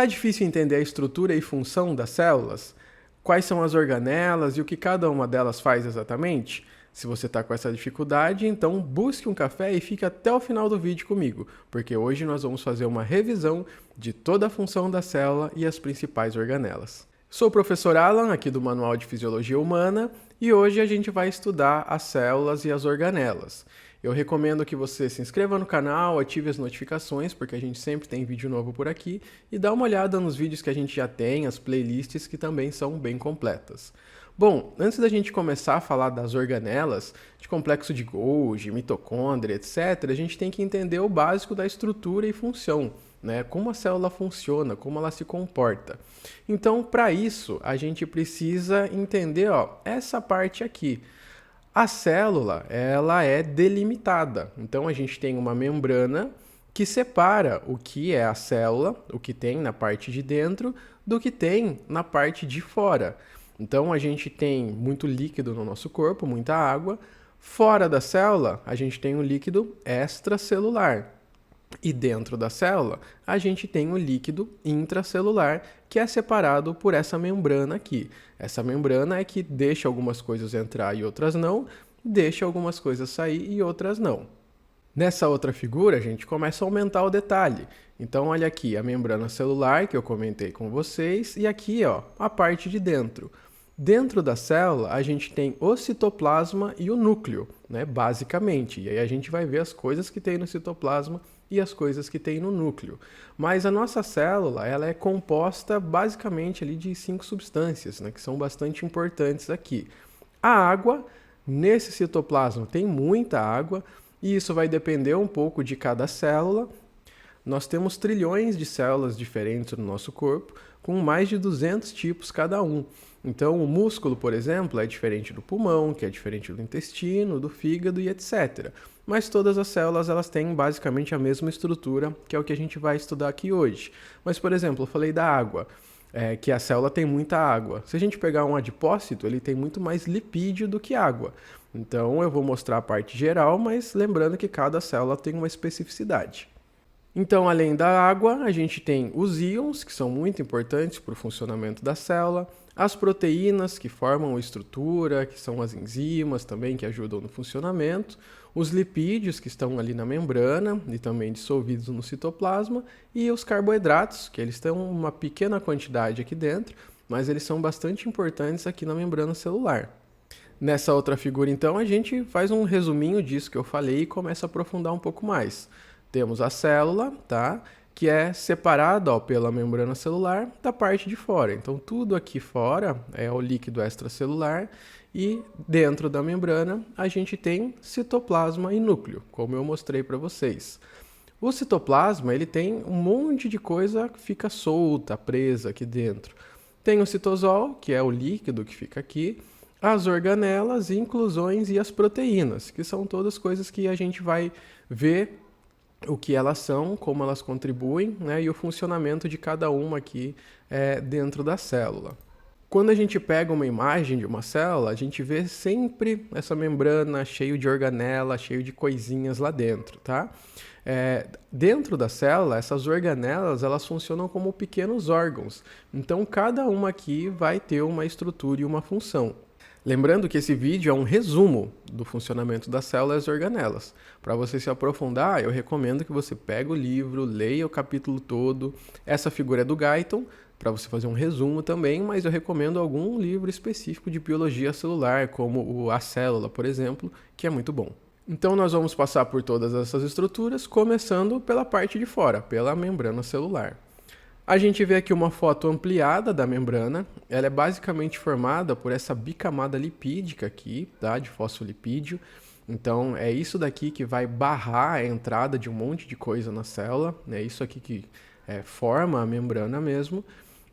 Tá difícil entender a estrutura e função das células? Quais são as organelas e o que cada uma delas faz exatamente? Se você está com essa dificuldade, então busque um café e fique até o final do vídeo comigo, porque hoje nós vamos fazer uma revisão de toda a função da célula e as principais organelas. Sou o professor Alan, aqui do Manual de Fisiologia Humana, e hoje a gente vai estudar as células e as organelas. Eu recomendo que você se inscreva no canal, ative as notificações, porque a gente sempre tem vídeo novo por aqui, e dá uma olhada nos vídeos que a gente já tem, as playlists que também são bem completas. Bom, antes da gente começar a falar das organelas, de complexo de Golgi, mitocôndria, etc., a gente tem que entender o básico da estrutura e função, né? Como a célula funciona, como ela se comporta. Então, para isso, a gente precisa entender, essa parte aqui. A célula, ela é delimitada. Então, a gente tem uma membrana que separa o que é a célula, o que tem na parte de dentro, do que tem na parte de fora. Então, a gente tem muito líquido no nosso corpo, muita água. Fora da célula, a gente tem um líquido extracelular. E dentro da célula, a gente tem o líquido intracelular, que é separado por essa membrana aqui. Essa membrana é que deixa algumas coisas entrar e outras não, deixa algumas coisas sair e outras não. Nessa outra figura, a gente começa a aumentar o detalhe. Então, olha aqui a membrana celular, que eu comentei com vocês, e aqui, a parte de dentro. Dentro da célula, a gente tem o citoplasma e o núcleo, né, basicamente. E aí a gente vai ver as coisas que tem no citoplasma e as coisas que tem no núcleo. Mas a nossa célula, ela é composta basicamente ali de 5 substâncias, né, que são bastante importantes aqui. A água, nesse citoplasma tem muita água, e isso vai depender um pouco de cada célula. Nós temos trilhões de células diferentes no nosso corpo, com mais de 200 tipos cada um. Então, o músculo, por exemplo, é diferente do pulmão, que é diferente do intestino, do fígado e etc. Mas todas as células elas têm basicamente a mesma estrutura, que é o que a gente vai estudar aqui hoje. Mas, por exemplo, eu falei da água, que a célula tem muita água. Se a gente pegar um adipócito, ele tem muito mais lipídio do que água. Então, eu vou mostrar a parte geral, mas lembrando que cada célula tem uma especificidade. Então, além da água, a gente tem os íons, que são muito importantes para o funcionamento da célula, as proteínas, que formam a estrutura, que são as enzimas também, que ajudam no funcionamento, os lipídios, que estão ali na membrana e também dissolvidos no citoplasma, e os carboidratos, que eles têm uma pequena quantidade aqui dentro, mas eles são bastante importantes aqui na membrana celular. Nessa outra figura, então, a gente faz um resuminho disso que eu falei e começa a aprofundar um pouco mais. Temos a célula, tá? Que é separada pela membrana celular da parte de fora. Então, tudo aqui fora é o líquido extracelular e dentro da membrana a gente tem citoplasma e núcleo, como eu mostrei para vocês. O citoplasma ele tem um monte de coisa que fica solta, presa aqui dentro. Tem o citosol, que é o líquido que fica aqui, as organelas, inclusões e as proteínas, que são todas coisas que a gente vai ver o que elas são, como elas contribuem, né, e o funcionamento de cada uma aqui dentro da célula. Quando a gente pega uma imagem de uma célula, a gente vê sempre essa membrana cheia de organela, cheio de coisinhas lá dentro, tá? Dentro da célula, essas organelas, elas funcionam como pequenos órgãos. Então, cada uma aqui vai ter uma estrutura e uma função. Lembrando que esse vídeo é um resumo do funcionamento das células e organelas. Para você se aprofundar, eu recomendo que você pegue o livro, leia o capítulo todo. Essa figura é do Guyton, para você fazer um resumo também, mas eu recomendo algum livro específico de biologia celular, como A Célula, por exemplo, que é muito bom. Então nós vamos passar por todas essas estruturas, começando pela parte de fora, pela membrana celular. A gente vê aqui uma foto ampliada da membrana. Ela é basicamente formada por essa bicamada lipídica aqui, tá? De fosfolipídio. Então, é isso daqui que vai barrar a entrada de um monte de coisa na célula. É isso aqui que forma a membrana mesmo.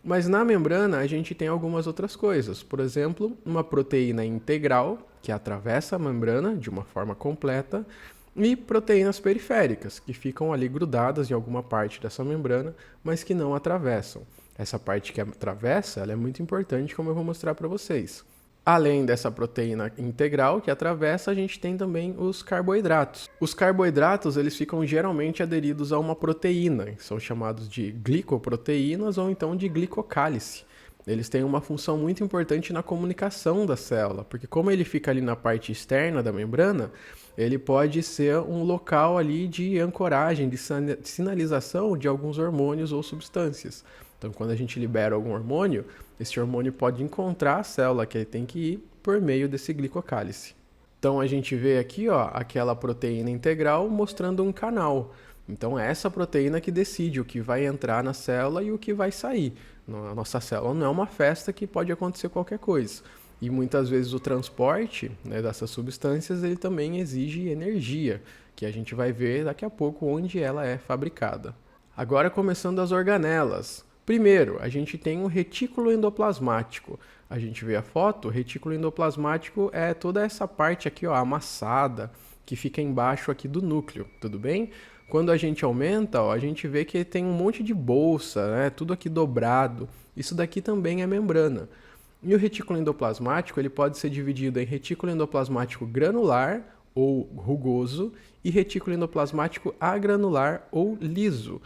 Mas na membrana a gente tem algumas outras coisas. Por exemplo, uma proteína integral, que atravessa a membrana de uma forma completa, e proteínas periféricas, que ficam ali grudadas em alguma parte dessa membrana, mas que não atravessam. Essa parte que atravessa ela é muito importante, como eu vou mostrar para vocês. Além dessa proteína integral que atravessa, a gente tem também os carboidratos. Os carboidratos, eles ficam geralmente aderidos a uma proteína, são chamados de glicoproteínas ou então de glicocálice. Eles têm uma função muito importante na comunicação da célula, porque como ele fica ali na parte externa da membrana, ele pode ser um local ali de ancoragem, de sinalização de alguns hormônios ou substâncias. Então, quando a gente libera algum hormônio, esse hormônio pode encontrar a célula que ele tem que ir por meio desse glicocálice. Então, a gente vê aqui, ó, aquela proteína integral mostrando um canal. Então, é essa proteína que decide o que vai entrar na célula e o que vai sair. A nossa célula não é uma festa que pode acontecer qualquer coisa. E muitas vezes o transporte, né, dessas substâncias ele também exige energia, que a gente vai ver daqui a pouco onde ela é fabricada. Agora começando as organelas. Primeiro, a gente tem um retículo endoplasmático. A gente vê a foto, o retículo endoplasmático é toda essa parte aqui, ó, amassada, que fica embaixo aqui do núcleo, tudo bem? Quando a gente aumenta, ó, a gente vê que tem um monte de bolsa, né, tudo aqui dobrado. Isso daqui também é membrana. E o retículo endoplasmático ele pode ser dividido em retículo endoplasmático granular ou rugoso e retículo endoplasmático agranular ou liso.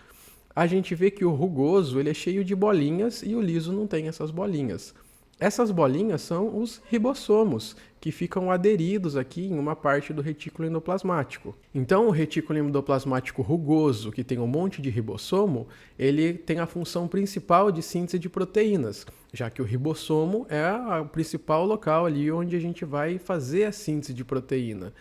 A gente vê que o rugoso ele é cheio de bolinhas e o liso não tem essas bolinhas. Essas bolinhas são os ribossomos, que ficam aderidos aqui em uma parte do retículo endoplasmático. Então, o retículo endoplasmático rugoso, que tem um monte de ribossomo, ele tem a função principal de síntese de proteínas, já que o ribossomo é o principal local ali onde a gente vai fazer a síntese de proteína.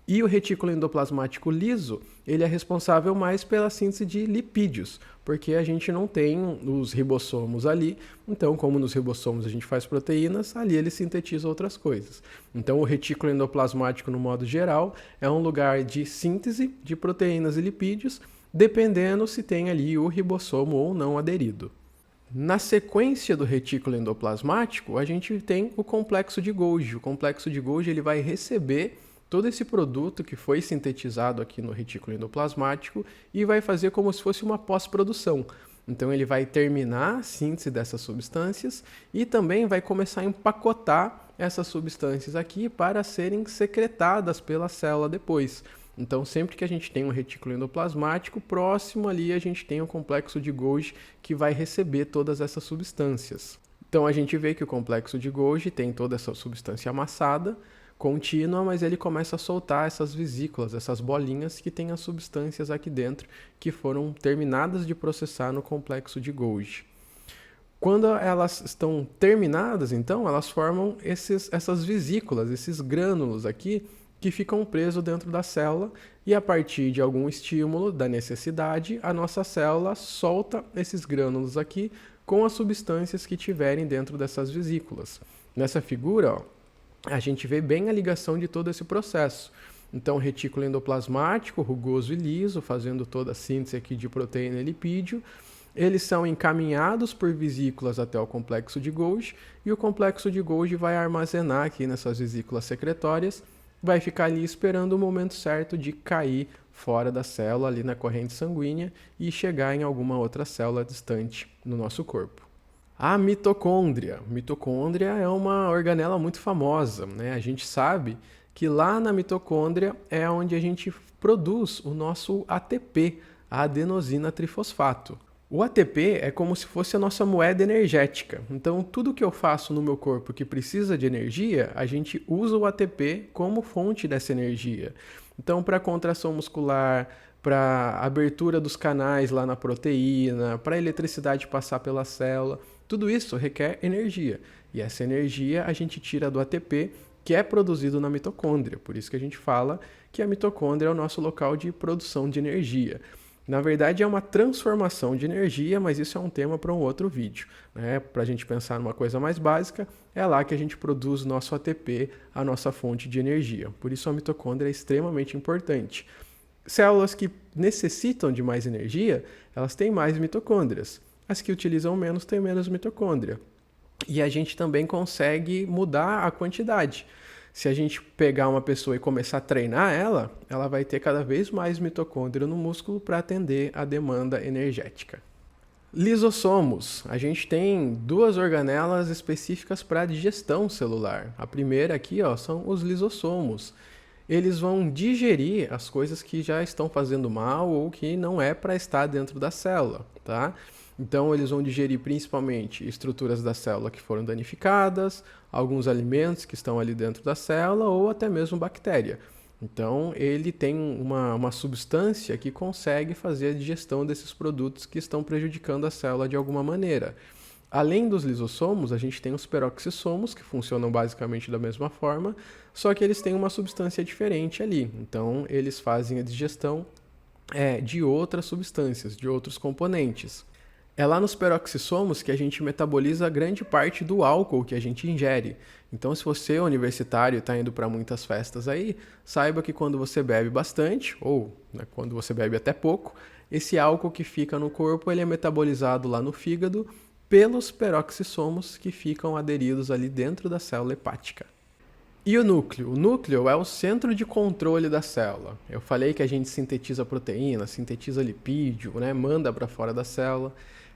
E o retículo endoplasmático liso, ele é responsável mais pela síntese de lipídios, porque a gente não tem os ribossomos ali, então como nos ribossomos a gente faz proteínas, ali ele sintetiza outras coisas. Então o retículo endoplasmático, no modo geral, é um lugar de síntese de proteínas e lipídios, dependendo se tem ali o ribossomo ou não aderido. Na sequência do retículo endoplasmático, a gente tem o complexo de Golgi. O complexo de Golgi ele vai receber todo esse produto que foi sintetizado aqui no retículo endoplasmático e vai fazer como se fosse uma pós-produção. Então ele vai terminar a síntese dessas substâncias e também vai começar a empacotar essas substâncias aqui para serem secretadas pela célula depois. Então sempre que a gente tem um retículo endoplasmático, próximo ali a gente tem o complexo de Golgi que vai receber todas essas substâncias. Então a gente vê que o complexo de Golgi tem toda essa substância amassada, contínua, mas ele começa a soltar essas vesículas, essas bolinhas que têm as substâncias aqui dentro que foram terminadas de processar no complexo de Golgi. Quando elas estão terminadas, então, elas formam essas vesículas, esses grânulos aqui que ficam presos dentro da célula e a partir de algum estímulo da necessidade, a nossa célula solta esses grânulos aqui com as substâncias que tiverem dentro dessas vesículas. Nessa figura, ó, a gente vê bem a ligação de todo esse processo. Então, retículo endoplasmático, rugoso e liso, fazendo toda a síntese aqui de proteína e lipídio, eles são encaminhados por vesículas até o complexo de Golgi e o complexo de Golgi vai armazenar aqui nessas vesículas secretórias, vai ficar ali esperando o momento certo de cair fora da célula, ali na corrente sanguínea e chegar em alguma outra célula distante no nosso corpo. A mitocôndria. Mitocôndria é uma organela muito famosa, né? A gente sabe que lá na mitocôndria é onde a gente produz o nosso ATP, a adenosina trifosfato. O ATP é como se fosse a nossa moeda energética. Então, tudo que eu faço no meu corpo que precisa de energia, a gente usa o ATP como fonte dessa energia. Então, para contração muscular, para abertura dos canais lá na proteína, para a eletricidade passar pela célula, tudo isso requer energia. E essa energia a gente tira do ATP, que é produzido na mitocôndria. Por isso que a gente fala que a mitocôndria é o nosso local de produção de energia. Na verdade, é uma transformação de energia, mas isso é um tema para um outro vídeo, né? Para a gente pensar numa coisa mais básica, é lá que a gente produz o nosso ATP, a nossa fonte de energia. Por isso a mitocôndria é extremamente importante. Células que necessitam de mais energia, elas têm mais mitocôndrias. As que utilizam menos têm menos mitocôndria. E a gente também consegue mudar a quantidade. Se a gente pegar uma pessoa e começar a treinar ela, ela vai ter cada vez mais mitocôndria no músculo para atender a demanda energética. Lisossomos. A gente tem duas organelas específicas para digestão celular. A primeira aqui, ó, são os lisossomos. Eles vão digerir as coisas que já estão fazendo mal ou que não é para estar dentro da célula, tá? Então, eles vão digerir principalmente estruturas da célula que foram danificadas, alguns alimentos que estão ali dentro da célula ou até mesmo bactéria. Então, ele tem uma substância que consegue fazer a digestão desses produtos que estão prejudicando a célula de alguma maneira. Além dos lisossomos, a gente tem os peroxissomos, que funcionam basicamente da mesma forma, só que eles têm uma substância diferente ali. Então, eles fazem a digestão de outras substâncias, de outros componentes. É lá nos peroxissomos que a gente metaboliza grande parte do álcool que a gente ingere. Então, se você é universitário e está indo para muitas festas aí, saiba que quando você bebe bastante, ou quando você bebe até pouco, esse álcool que fica no corpo ele é metabolizado lá no fígado pelos peroxissomos que ficam aderidos ali dentro da célula hepática. E o núcleo? O núcleo é o centro de controle da célula. Eu falei que a gente sintetiza proteína, sintetiza lipídio, manda para fora da célula.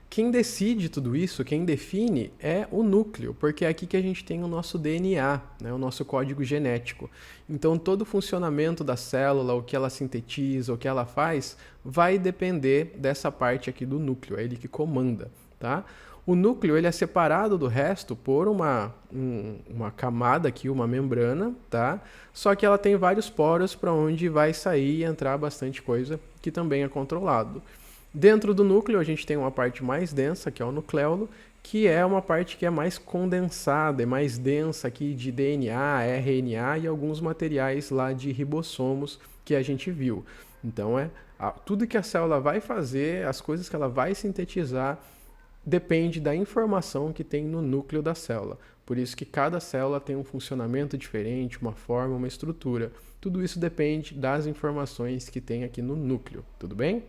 Quem decide tudo isso, quem define, é o núcleo, porque é aqui que a gente tem o nosso DNA, o nosso código genético. Então, todo o funcionamento da célula, o que ela sintetiza, o que ela faz, vai depender dessa parte aqui do núcleo, é ele que comanda, tá? O núcleo ele é separado do resto por uma camada aqui, uma membrana, tá? Só que ela tem vários poros para onde vai sair e entrar bastante coisa que também é controlado. Dentro do núcleo a gente tem uma parte mais densa, que é o nucleolo, que é uma parte que é mais condensada, é mais densa aqui de DNA, RNA e alguns materiais lá de ribossomos que a gente viu. Então tudo que a célula vai fazer, as coisas que ela vai sintetizar, depende da informação que tem no núcleo da célula. Por isso que cada célula tem um funcionamento diferente, uma forma, uma estrutura. Tudo isso depende das informações que tem aqui no núcleo, tudo bem?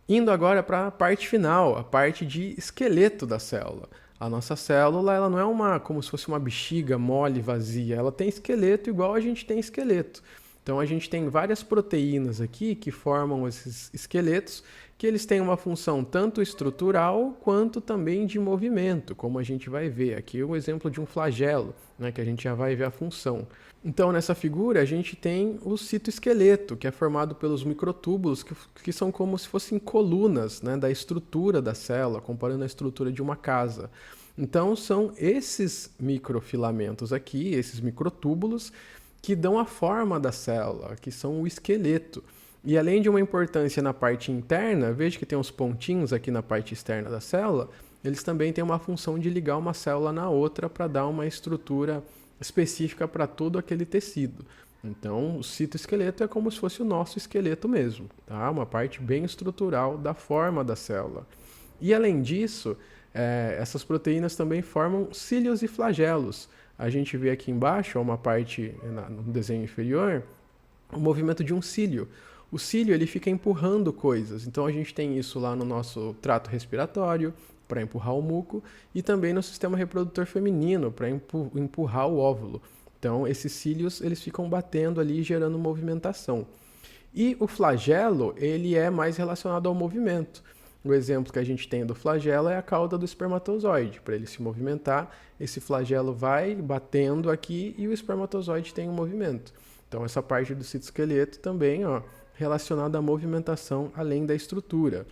Indo agora para a parte final, a parte de esqueleto da célula. A nossa célula ela não é como se fosse uma bexiga mole, vazia. Ela tem esqueleto igual a gente tem esqueleto. Então a gente tem várias proteínas aqui que formam esses esqueletos, que eles têm uma função tanto estrutural quanto também de movimento, como a gente vai ver. Aqui é o exemplo de um flagelo, que a gente já vai ver a função. Então nessa figura a gente tem o citoesqueleto, que é formado pelos microtúbulos, que são como se fossem colunas da estrutura da célula, comparando a estrutura de uma casa. Então são esses microfilamentos aqui, esses microtúbulos, que dão a forma da célula, que são o esqueleto. E além de uma importância na parte interna, veja que tem uns pontinhos aqui na parte externa da célula, eles também têm uma função de ligar uma célula na outra para dar uma estrutura específica para todo aquele tecido. Então, o citoesqueleto é como se fosse o nosso esqueleto mesmo, tá? Uma parte bem estrutural da forma da célula. E além disso, essas proteínas também formam cílios e flagelos. A gente vê aqui embaixo, uma parte no desenho inferior, o movimento de um cílio. O cílio ele fica empurrando coisas, então a gente tem isso lá no nosso trato respiratório, para empurrar o muco, e também no sistema reprodutor feminino, para empurrar o óvulo. Então esses cílios eles ficam batendo ali, gerando movimentação. E o flagelo ele é mais relacionado ao movimento. O exemplo que a gente tem do flagelo é a cauda do espermatozoide. Para ele se movimentar, esse flagelo vai batendo aqui e o espermatozoide tem um movimento. Então essa parte do citoesqueleto também, relacionada à movimentação além da estrutura.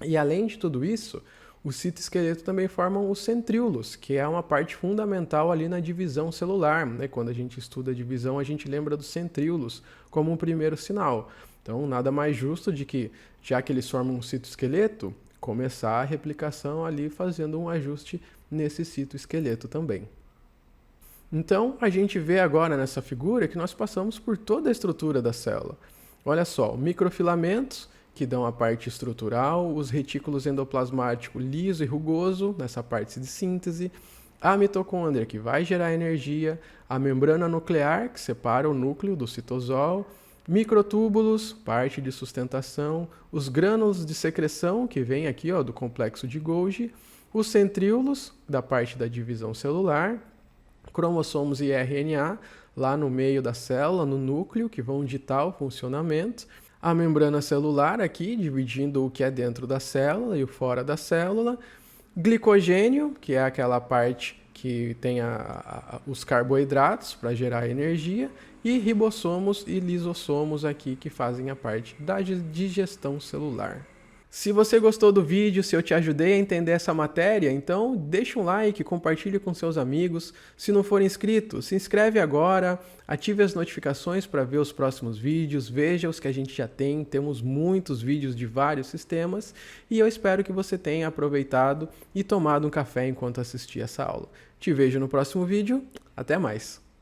E além de tudo isso, o citoesqueleto também formam os centríolos, que é uma parte fundamental ali na divisão celular. Quando a gente estuda a divisão, a gente lembra dos centríolos como um primeiro sinal. Então, nada mais justo de que, já que eles formam um citoesqueleto, começar a replicação ali fazendo um ajuste nesse citoesqueleto também. Então, a gente vê agora nessa figura que nós passamos por toda a estrutura da célula. Olha só, microfilamentos, que dão a parte estrutural, os retículos endoplasmáticos liso e rugoso, nessa parte de síntese, a mitocôndria, que vai gerar energia, a membrana nuclear, que separa o núcleo do citosol, microtúbulos, parte de sustentação, os grânulos de secreção, que vem aqui do complexo de Golgi, os centríolos, da parte da divisão celular, cromossomos e RNA, lá no meio da célula, no núcleo, que vão ditar o funcionamento, A membrana celular aqui, dividindo o que é dentro da célula e o fora da célula. Glicogênio, que é aquela parte que tem os carboidratos para gerar energia. E ribossomos e lisossomos aqui, que fazem a parte da digestão celular. Se você gostou do vídeo, se eu te ajudei a entender essa matéria, então deixa um like, compartilhe com seus amigos. Se não for inscrito, se inscreve agora, ative as notificações para ver os próximos vídeos, veja os que a gente já tem, temos muitos vídeos de vários sistemas e eu espero que você tenha aproveitado e tomado um café enquanto assistia essa aula. Te vejo no próximo vídeo, até mais!